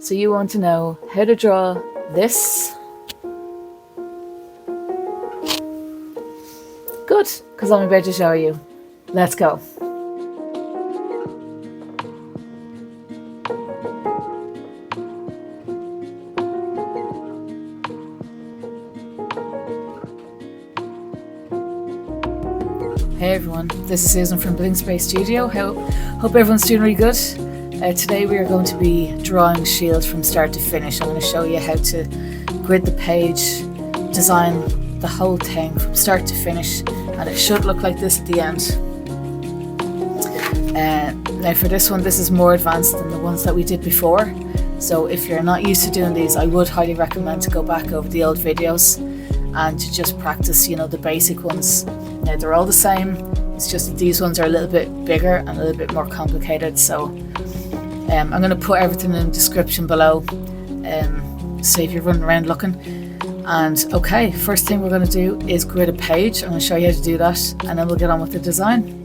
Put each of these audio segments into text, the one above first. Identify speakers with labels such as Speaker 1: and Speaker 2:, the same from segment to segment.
Speaker 1: So you want to know how to draw this? Good, because I'm about to show you. Let's go. Hey everyone, this is Susan from Bling Space Studio. Hope everyone's doing really good. Today we are going to be drawing shields from start to finish. I'm going to show you how to grid the page, design the whole thing from start to finish, and it should look like this at the end. Now for this one, this is more advanced than the ones that we did before. So if you're not used to doing these, I would highly recommend to go back over the old videos and to just practice, the basic ones. Now they're all the same, it's just that these ones are a little bit bigger and a little bit more complicated. So I'm going to put everything in the description below, so if you're running around looking. And okay, first thing we're going to do is grid a page. I'm going to show you how to do that, and then we'll get on with the design.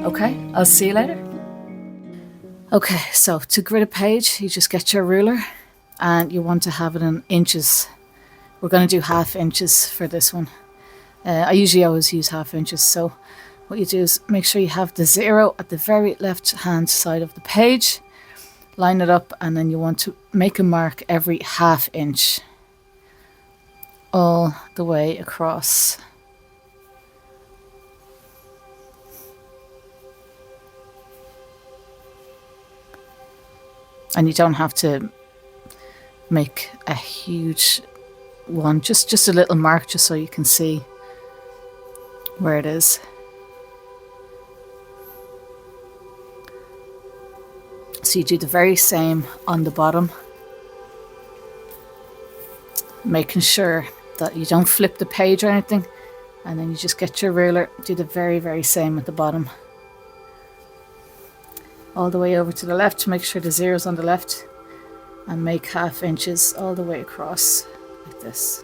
Speaker 1: Okay, I'll see you later. Okay, so to grid a page, you just get your ruler and you want to have it in inches. We're going to do 1/2 inches for this one. I usually always use 1/2 inches. So what you do is make sure you have the 0 at the very left hand side of the page, line it up, and then you want to make a mark every 1/2 inch all the way across. And you don't have to make a huge one, just a little mark, just so you can see where it is. So you do the very same on the bottom, making sure that you don't flip the page or anything, and then you just get your ruler, do the very same at the bottom, all the way over to the left to make sure the 0's on the left, and make 1/2 inches all the way across like this.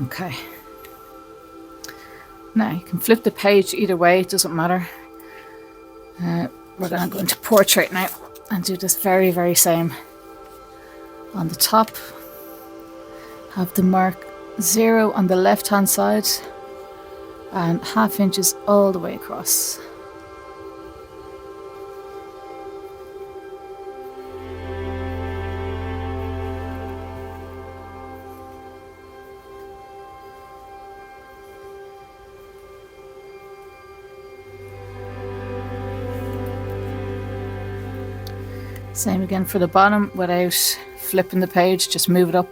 Speaker 1: Okay. Now you can flip the page either way, it doesn't matter. We're going to go into portrait now and do this very same. On the top, have the mark 0 on the left hand side and 1/2 inches all the way across. Same again for the bottom, without flipping the page, just move it up.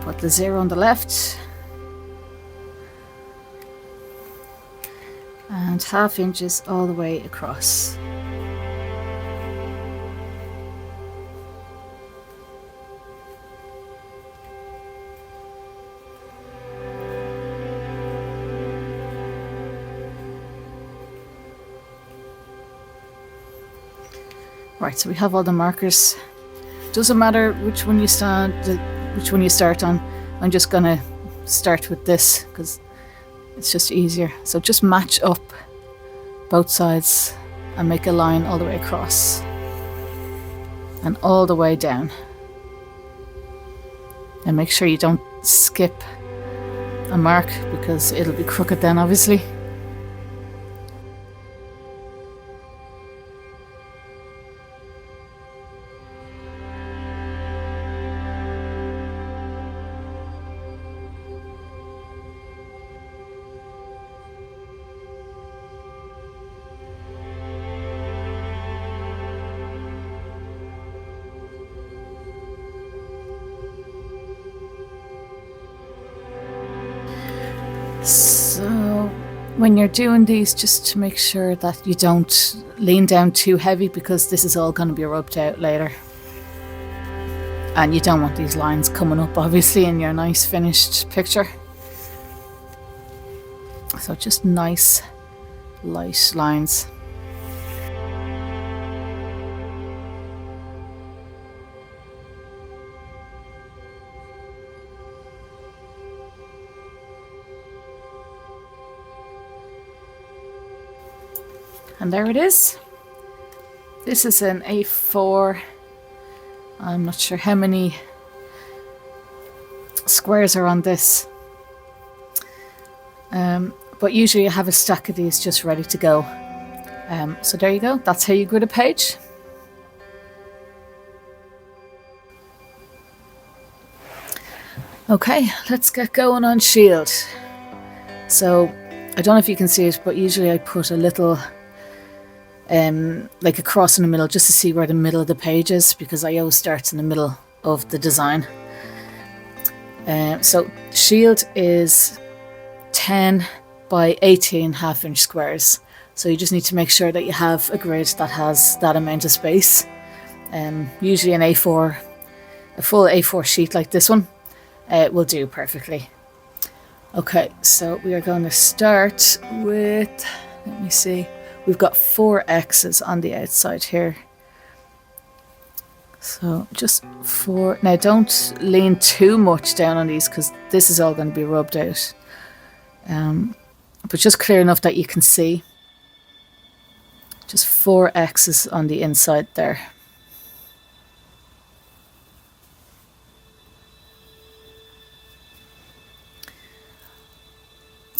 Speaker 1: Put the 0 on the left and 1/2 inches all the way across. Right, so we have all the markers. Doesn't matter which one you start on. I'm just gonna start with this because it's just easier. So just match up both sides and make a line all the way across and all the way down. And make sure you don't skip a mark because it'll be crooked then, obviously. So when you're doing these, just to make sure that you don't lean down too heavy because this is all going to be rubbed out later. And you don't want these lines coming up obviously in your nice finished picture. So just nice light lines. And there it is. This is an A4. I'm not sure how many squares are on this. But usually I have a stack of these just ready to go. So there you go. That's how you grid a page. Okay, let's get going on Shield. So I don't know if you can see it, but usually I put a little like a cross in the middle just to see where the middle of the page is, because I always start in the middle of the design. So Shield is 10 by 18 half-inch squares, so you just need to make sure that you have a grid that has that amount of space. Usually an A4, a full A4 sheet like this one will do perfectly. Okay, so we are going to start with, let me see, we've got 4 X's on the outside here. So just 4. Now don't lean too much down on these because this is all going to be rubbed out. But just clear enough that you can see. Just 4 X's on the inside there.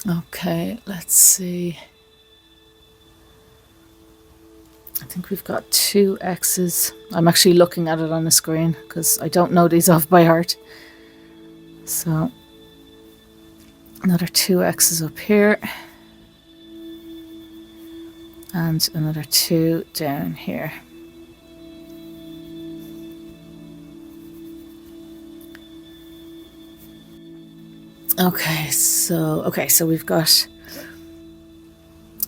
Speaker 1: Okay, let's see. I think we've got 2 X's. I'm actually looking at it on the screen because I don't know these off by heart. So another 2 X's up here. And another 2 down here. Okay, so we've got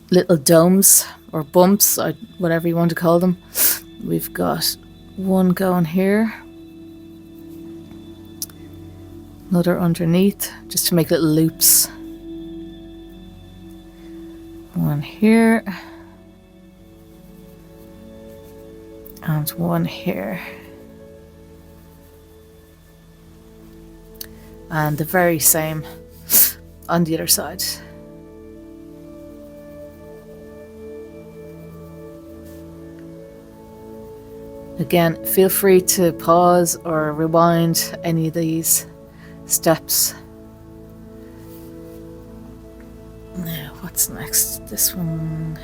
Speaker 1: little domes or bumps, or whatever you want to call them. We've got one going here, another underneath, just to make little loops. One here, and one here. And the very same on the other side. Again, feel free to pause or rewind any of these steps. Now, what's next? This one.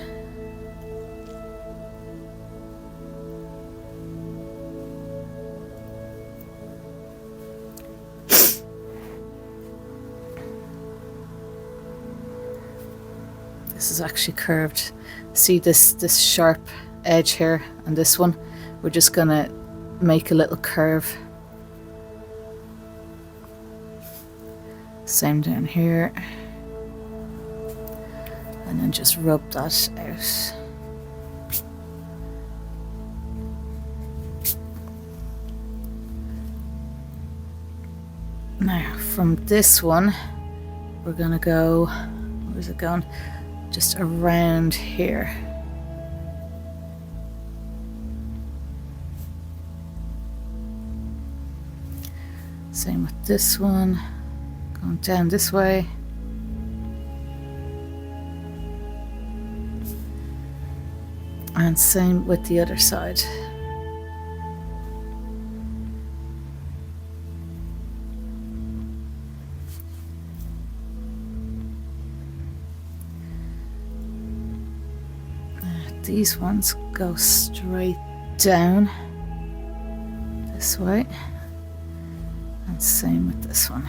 Speaker 1: This is actually curved. See this sharp edge here and this one? We're just gonna make a little curve. Same down here. And then just rub that out. Now from this one, we're gonna go, where's it going? Just around here. Same with this one, going down this way. And same with the other side. These ones go straight down this way, and same with this one.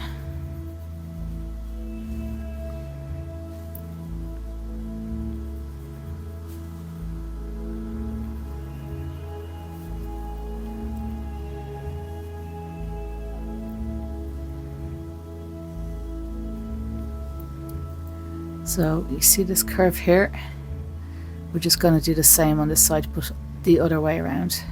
Speaker 1: So you see this curve here? We're just going to do the same on this side, but the other way around.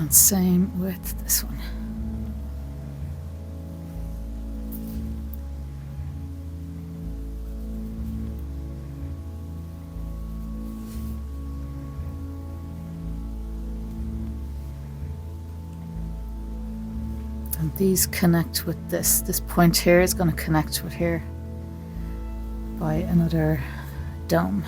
Speaker 1: And same with this one. And these connect with this. This point here is going to connect with here by another dome.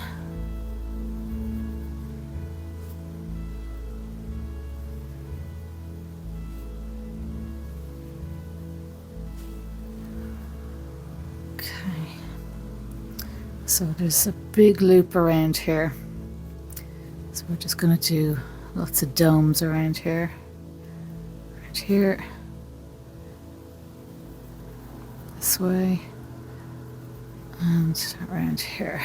Speaker 1: Okay. So there's a big loop around here. So we're just going to do lots of domes around here. Right here. This way and around here.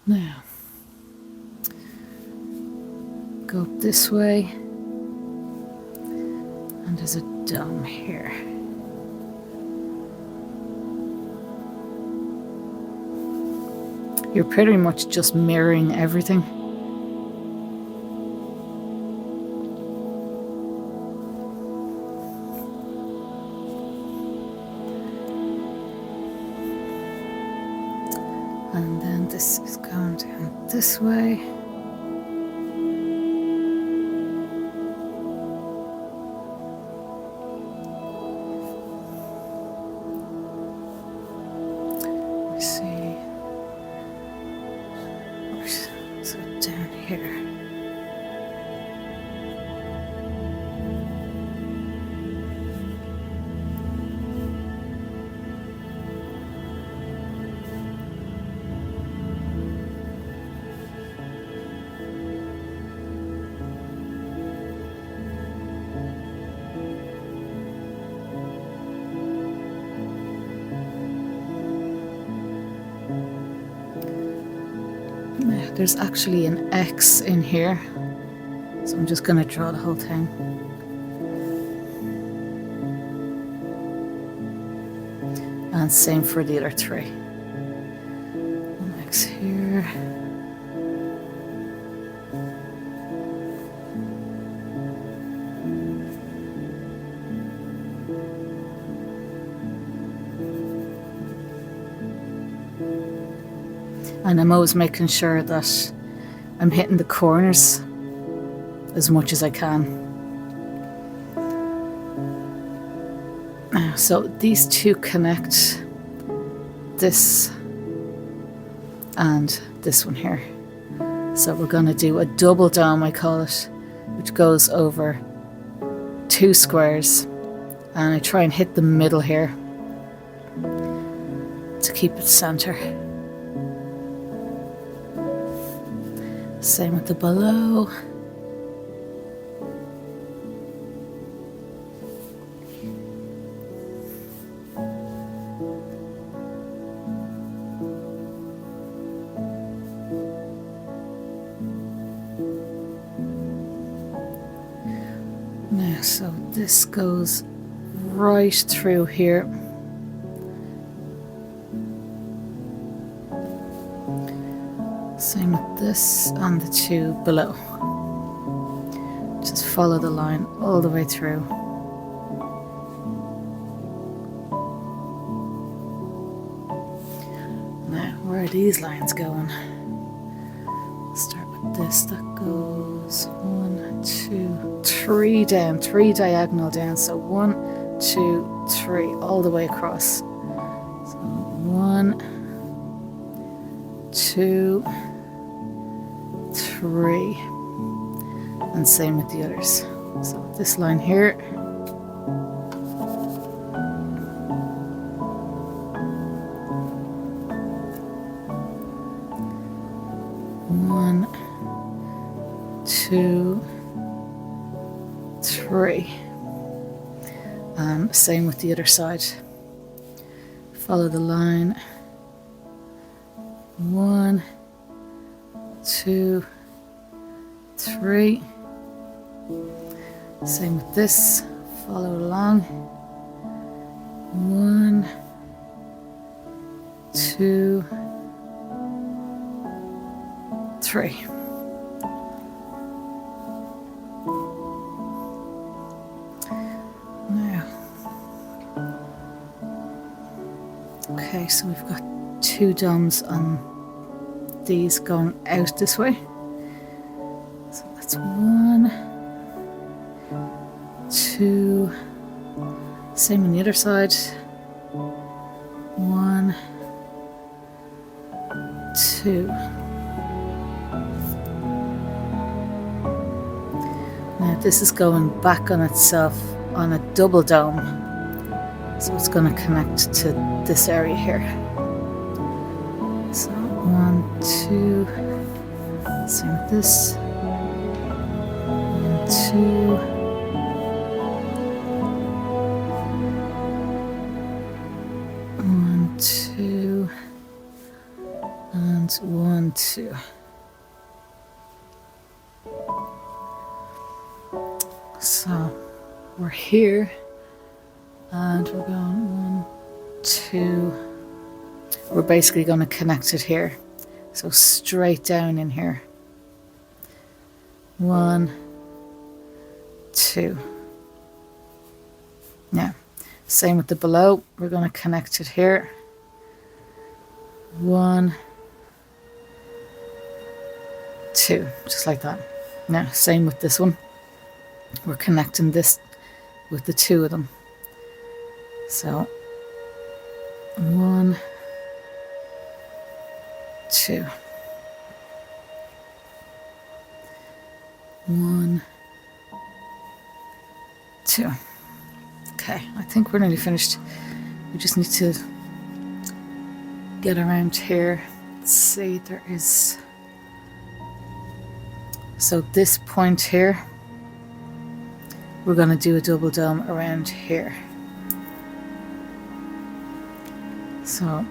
Speaker 1: Now, go up this way, and there's a dome here. You're pretty much just mirroring everything. And then this is going down this way. Let me see. So down here. Now, there's actually an X in here, so I'm just going to draw the whole thing. And same for the other three. An X here. And I'm always making sure that I'm hitting the corners as much as I can. So these two connect this and this one here. So we're going to do a double dome, I call it, which goes over two squares. And I try and hit the middle here to keep it center. Same with the below. Now, so this goes right through here. Same with this and the two below. Just follow the line all the way through. Now, where are these lines going? Start with this. That goes 1, 2, 3 down, 3 diagonal down. So 1, 2, 3, all the way across. So 1, 2, 3, and same with the others. So this line here, 2, 3. And same with the other side. Follow the line. 1, 2, 3. Same with this. Follow along. 1, 2, 3. Now, okay, so we've got 2 domes on these going out this way. So that's 1, 2. Same on the other side. 1, 2. Now this is going back on itself on a double dome, so it's going to connect to this area here. So 1, 2. Same with this. 1, 2. 1, 2. And 1, 2. So we're here, and we're going 1, 2. We're basically going to connect it here, so straight down in here. 1, 2. Now, same with the below. We're going to connect it here. 1, 2, just like that. Now, same with this one. We're connecting this with the 2 of them. So 1, 2. 1, 2. Okay, I think we're nearly finished. We just need to get around here. Let's see, there is... So this point here, we're going to do a double dome around here. So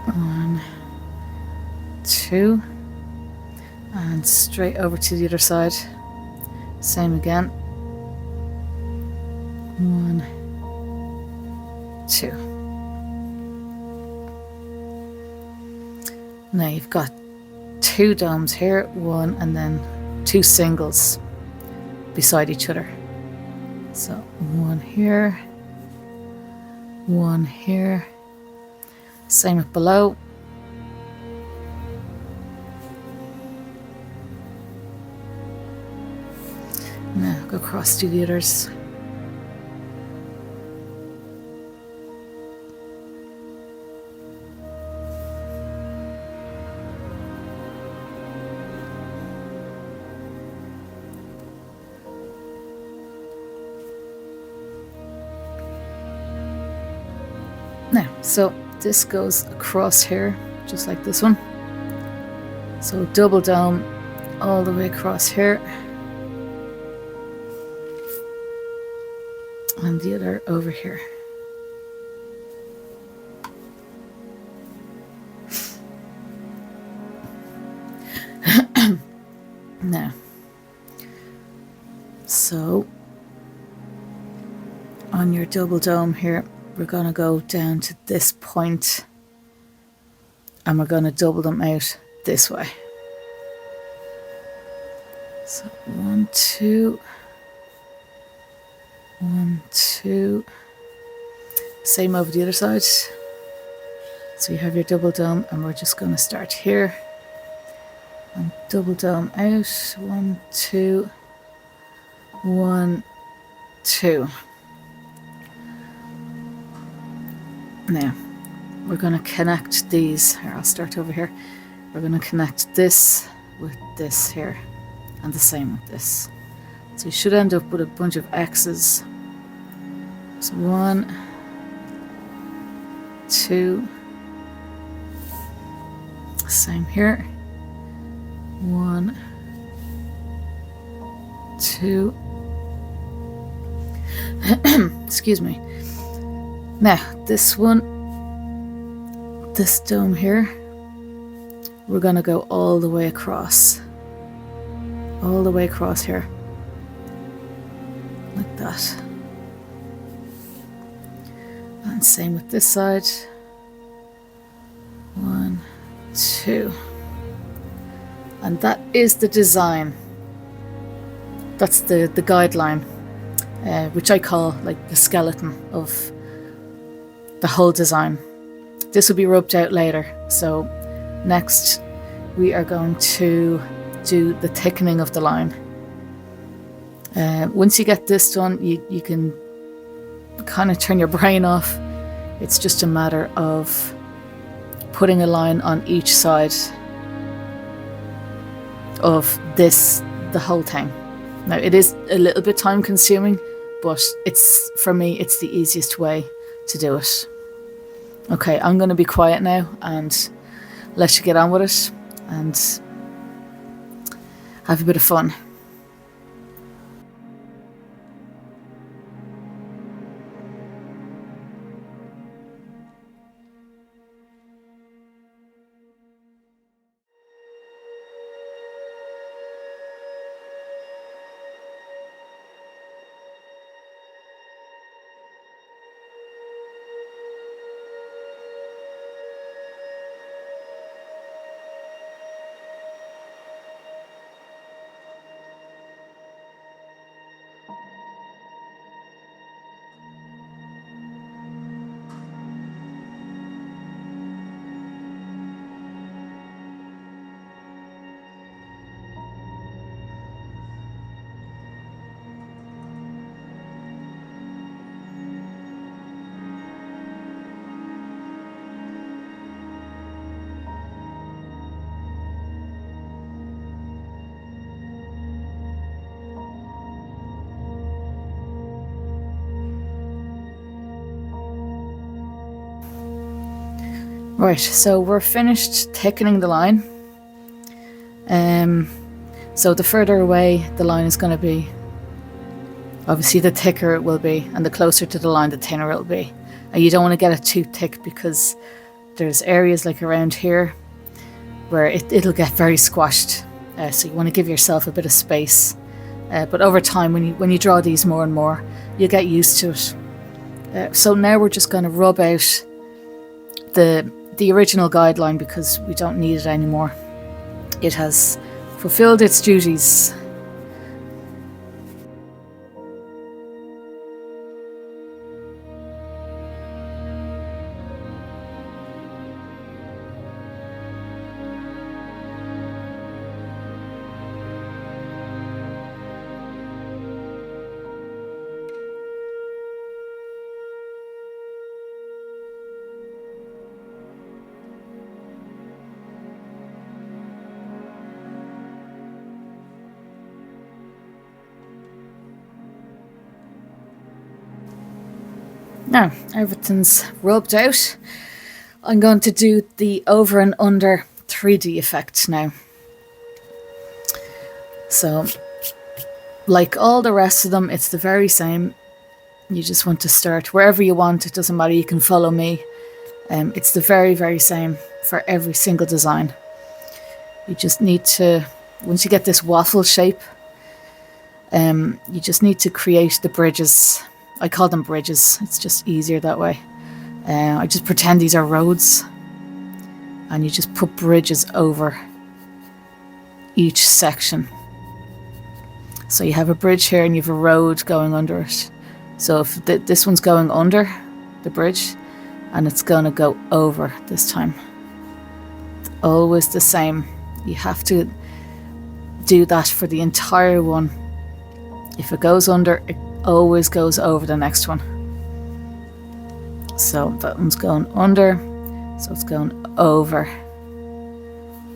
Speaker 1: 1, 2, and straight over to the other side. Same again. 1, 2. Now you've got 2 domes here, 1 and then 2 singles beside each other. So 1 here, 1 here. Same with below. Now go across to the others. Now, so this goes across here, just like this one. So double dome all the way across here. And the other over here. Now, so on your double dome here, we're going to go down to this point and we're going to double them out this way. So 1, 2, 1, 2. Same over the other side. So you have your double dome, and we're just going to start here and double dome out. 1, 2, 1, 2. Now we're going to connect these. Here, I'll start over here. We're going to connect this with this here, and the same with this. So you should end up with a bunch of X's. So 1, 2. Same here. 1, 2. Excuse me. Now, this one, this dome here, we're going to go all the way across. All the way across here. Like that. And same with this side. 1, 2. And that is the design. That's the guideline, which I call like the skeleton of the whole design. This will be rubbed out later. So next we are going to do the thickening of the line. Once you get this done, you can kind of turn your brain off. It's just a matter of putting a line on each side of this, the whole thing. Now it is a little bit time consuming, but for me it's the easiest way to do it. Okay, I'm going to be quiet now and let you get on with it and have a bit of fun. Right, so we're finished thickening the line. So the further away the line is going to be, obviously the thicker it will be, and the closer to the line the thinner it will be. And you don't want to get it too thick because there's areas like around here where it'll get very squashed. So you want to give yourself a bit of space. But over time, when you draw these more and more, you'll get used to it. So now we're just going to rub out the original guideline because we don't need it anymore. It has fulfilled its duties. Now, everything's rubbed out. I'm going to do the over and under 3D effect now. So, like all the rest of them, it's the very same. You just want to start wherever you want. It doesn't matter, you can follow me. It's the very, very same for every single design. You just need to, once you get this waffle shape, you just need to create the bridges. I call them bridges, it's just easier that way. I just pretend these are roads, and you just put bridges over each section. So you have a bridge here and you have a road going under it. So if this one's going under the bridge, and it's going to go over this time. It's always the same. You have to do that for the entire one. If it goes under, it always goes over the next one. So that one's going under, so it's going over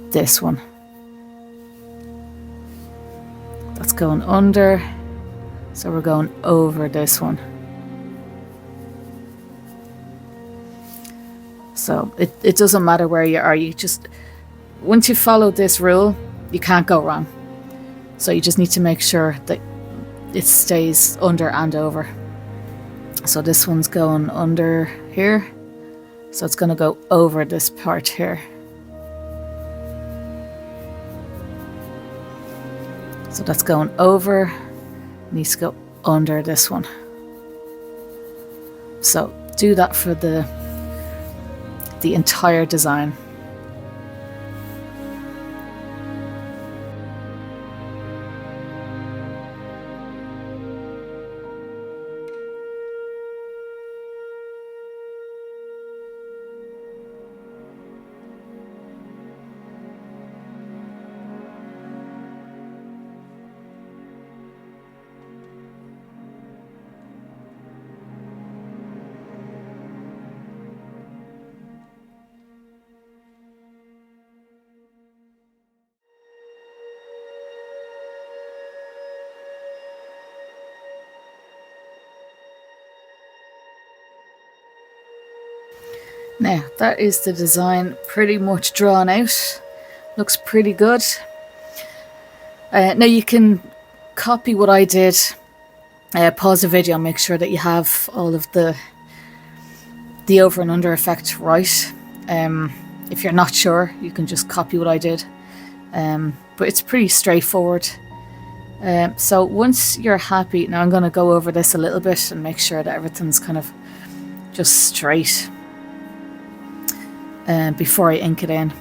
Speaker 1: this one. That's going under, so we're going over this one. So it doesn't matter where you are, you just, once you follow this rule, you can't go wrong. So you just need to make sure that it stays under and over. So this one's going under here, so it's going to go over this part here. So that's going over, needs to go under this one. So do that for the entire design. Now that is the design pretty much drawn out. Looks pretty good. Now you can copy what I did. Pause the video, make sure that you have all of the over and under effect right. If you're not sure, you can just copy what I did. But it's pretty straightforward. So once you're happy, now I'm going to go over this a little bit and make sure that everything's kind of just straight before I ink it in.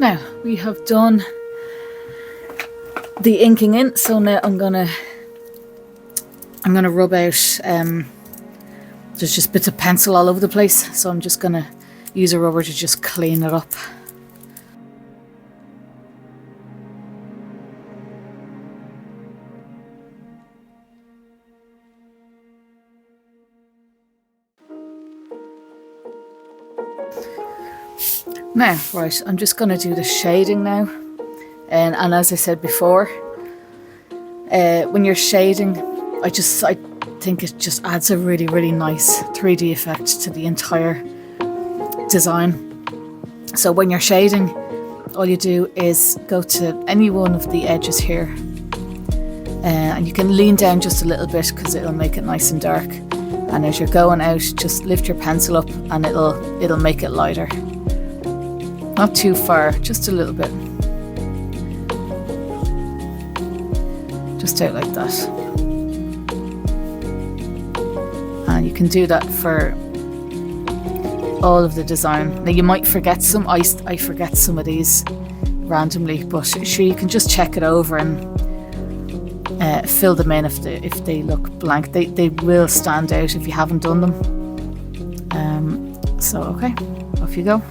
Speaker 1: Now we have done the inking in, so now I'm gonna rub out. There's just bits of pencil all over the place, so I'm just gonna use a rubber to just clean it up. Now, right, I'm just going to do the shading now. And as I said before, when you're shading, I think it just adds a really, really nice 3D effect to the entire design. So when you're shading, all you do is go to any one of the edges here. And you can lean down just a little bit because it'll make it nice and dark. And as you're going out, just lift your pencil up and it'll make it lighter. Not too far, just a little bit. Just out like that. And you can do that for all of the design. Now you might forget some, I forget some of these randomly, but sure you can just check it over and fill them in if they look blank. They will stand out if you haven't done them. So okay, off you go.